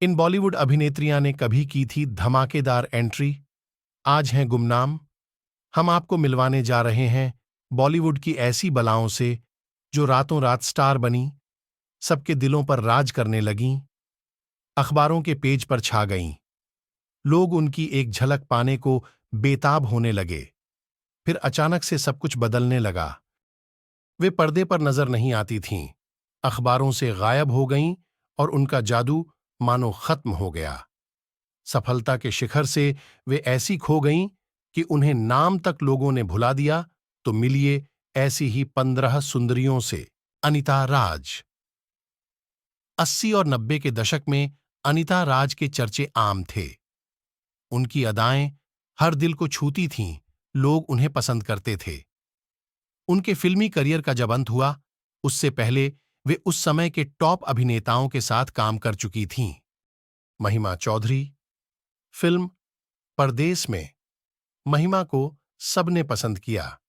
इन बॉलीवुड अभिनेत्रियां ने कभी की थी धमाकेदार एंट्री, आज हैं गुमनाम। हम आपको मिलवाने जा रहे हैं बॉलीवुड की ऐसी बलाओं से जो रातों रात स्टार बनी, सबके दिलों पर राज करने लगीं, अखबारों के पेज पर छा गईं। लोग उनकी एक झलक पाने को बेताब होने लगे। फिर अचानक से सब कुछ बदलने लगा। वे पर्दे पर नजर नहीं आती थीं, अखबारों से गायब हो गईं और उनका जादू मानो खत्म हो गया। सफलता के शिखर से वे ऐसी खो गईं कि उन्हें नाम तक लोगों ने भुला दिया। तो मिलिए ऐसी ही 15 सुंदरियों से। अनीता राज। 80 और 90 के दशक में अनीता राज के चर्चे आम थे। उनकी अदाएं हर दिल को छूती थीं, लोग उन्हें पसंद करते थे। उनके फिल्मी करियर का जब अंत हुआ, उससे पहले वे उस समय के टॉप अभिनेताओं के साथ काम कर चुकी थीं। महिमा चौधरी। फिल्म परदेस में महिमा को सबने पसंद किया।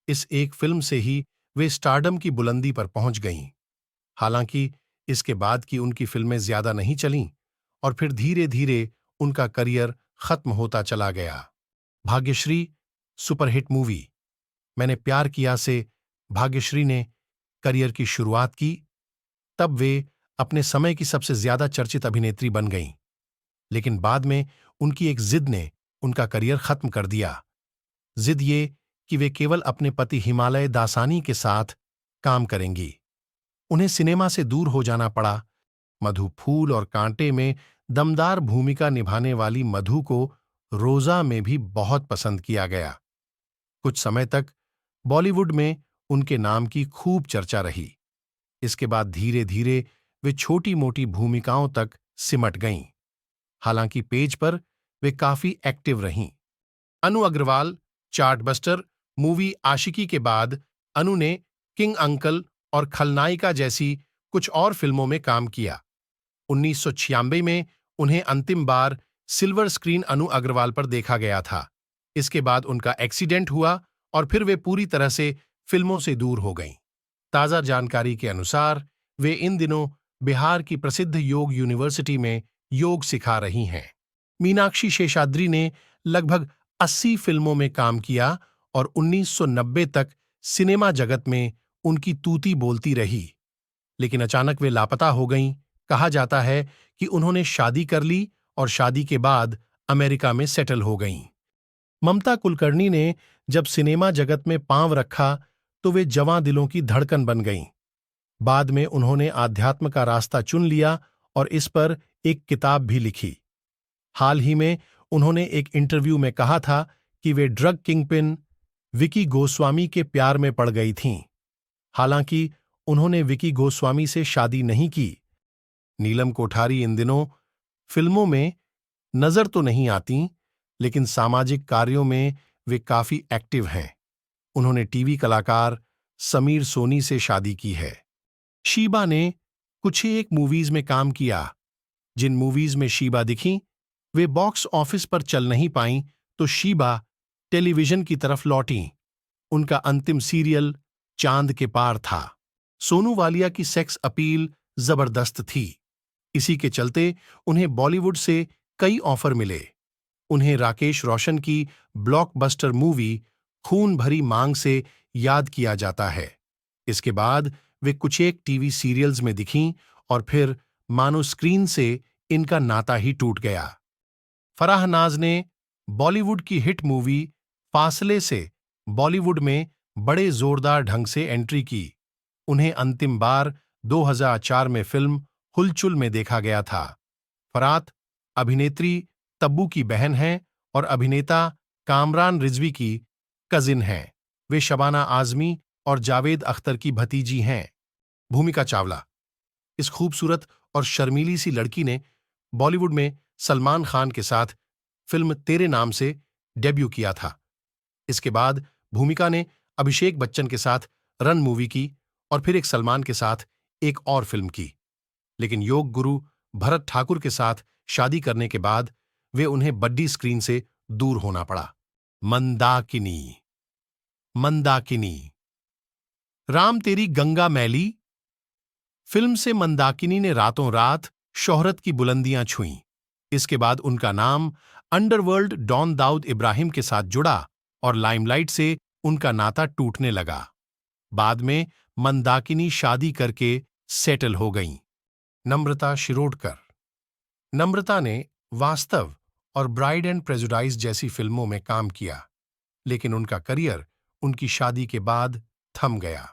इस एक फिल्म से ही वे स्टारडम की बुलंदी पर पहुंच गईं। हालांकि इसके बाद की उनकी फिल्में ज्यादा नहीं चलीं और फिर धीरे धीरे उनका करियर खत्म होता चला गया। भाग्यश्री सुपरहिट मूवी मैंने प्यार किया से भाग्यश्री ने करियर की शुरुआत की। तब वे अपने समय की सबसे ज्यादा चर्चित अभिनेत्री बन गईं। लेकिन बाद में उनकी एक जिद ने उनका करियर खत्म कर दिया। जिद ये कि वे केवल अपने पति हिमालय दासानी के साथ काम करेंगी। उन्हें सिनेमा से दूर हो जाना पड़ा। मधु फूल और कांटे में दमदार भूमिका निभाने वाली मधु को रोजा में भी बहुत पसंद किया गया। कुछ समय तक बॉलीवुड में उनके नाम की खूब चर्चा रही। इसके बाद धीरे धीरे वे छोटी मोटी भूमिकाओं तक सिमट गईं। हालांकि पेज पर वे काफी एक्टिव रहीं। अनु अग्रवाल। चार्टबस्टर मूवी आशिकी के बाद अनु ने किंग अंकल और खलनायिका जैसी कुछ और फिल्मों में काम किया। 1996 में उन्हें अंतिम बार सिल्वर स्क्रीन अनु अग्रवाल पर देखा गया था। इसके बाद उनका एक्सीडेंट हुआ और फिर वे पूरी तरह से फिल्मों से दूर हो गईं। ताजा जानकारी के अनुसार वे इन दिनों बिहार की प्रसिद्ध योग यूनिवर्सिटी में योग सिखा रही हैं। मीनाक्षी शेषाद्री ने लगभग 80 फिल्मों में काम किया और 1990 तक सिनेमा जगत में उनकी तूती बोलती रही। लेकिन अचानक वे लापता हो गईं। कहा जाता है कि उन्होंने शादी कर ली और शादी के बाद अमेरिका में सेटल हो गईं। ममता कुलकर्णी ने जब सिनेमा जगत में पांव रखा तो वे जवां दिलों की धड़कन बन गईं। बाद में उन्होंने आध्यात्म का रास्ता चुन लिया और इस पर एक किताब भी लिखी। हाल ही में उन्होंने एक इंटरव्यू में कहा था कि वे ड्रग किंगपिन विकी गोस्वामी के प्यार में पड़ गई थीं। हालांकि उन्होंने विकी गोस्वामी से शादी नहीं की। नीलम कोठारी इन दिनों फिल्मों में नजर तो नहीं आती, लेकिन सामाजिक कार्यों में वे काफी एक्टिव हैं। उन्होंने टीवी कलाकार समीर सोनी से शादी की है। शीबा ने कुछ ही एक मूवीज में काम किया। जिन मूवीज में शीबा दिखीं, वे बॉक्स ऑफिस पर चल नहीं पाईं, तो शीबा टेलीविजन की तरफ लौटीं। उनका अंतिम सीरियल चांद के पार था। सोनू वालिया की सेक्स अपील जबरदस्त थी। इसी के चलते उन्हें बॉलीवुड से कई ऑफर मिले। उन्हें राकेश रोशन की ब्लॉकबस्टर मूवी खून भरी मांग से याद किया जाता है। इसके बाद वे कुछ एक टीवी सीरियल्स में दिखीं और फिर मानो स्क्रीन से इनका नाता ही टूट गया। फराह नाज ने बॉलीवुड की हिट मूवी फासले से बॉलीवुड में बड़े जोरदार ढंग से एंट्री की। उन्हें अंतिम बार 2004 में फिल्म हुलचुल में देखा गया था। फरात अभिनेत्री तब्बू की बहन हैं और अभिनेता कामरान रिजवी की कजिन हैं। वे शबाना आजमी और जावेद अख्तर की भतीजी हैं। भूमिका चावला। इस खूबसूरत और शर्मीली सी लड़की ने बॉलीवुड में सलमान खान के साथ फिल्म तेरे नाम से डेब्यू किया था। इसके बाद भूमिका ने अभिषेक बच्चन के साथ रन मूवी की और फिर एक सलमान के साथ एक और फिल्म की। लेकिन योग गुरु भरत ठाकुर के साथ शादी करने के बाद वे उन्हें बड्डी स्क्रीन से दूर होना पड़ा। मंदाकिनी। मंदाकिनी। राम तेरी गंगा मैली फिल्म से मंदाकिनी ने रातों रात शोहरत की बुलंदियां छुईं। इसके बाद उनका नाम अंडरवर्ल्ड डॉन दाऊद इब्राहिम के साथ जुड़ा और लाइमलाइट से उनका नाता टूटने लगा। बाद में मंदाकिनी शादी करके सेटल हो गईं। नम्रता शिरोडकर। नम्रता ने वास्तव और ब्राइड एंड प्रेजुडाइज जैसी फिल्मों में काम किया, लेकिन उनका करियर उनकी शादी के बाद थम गया।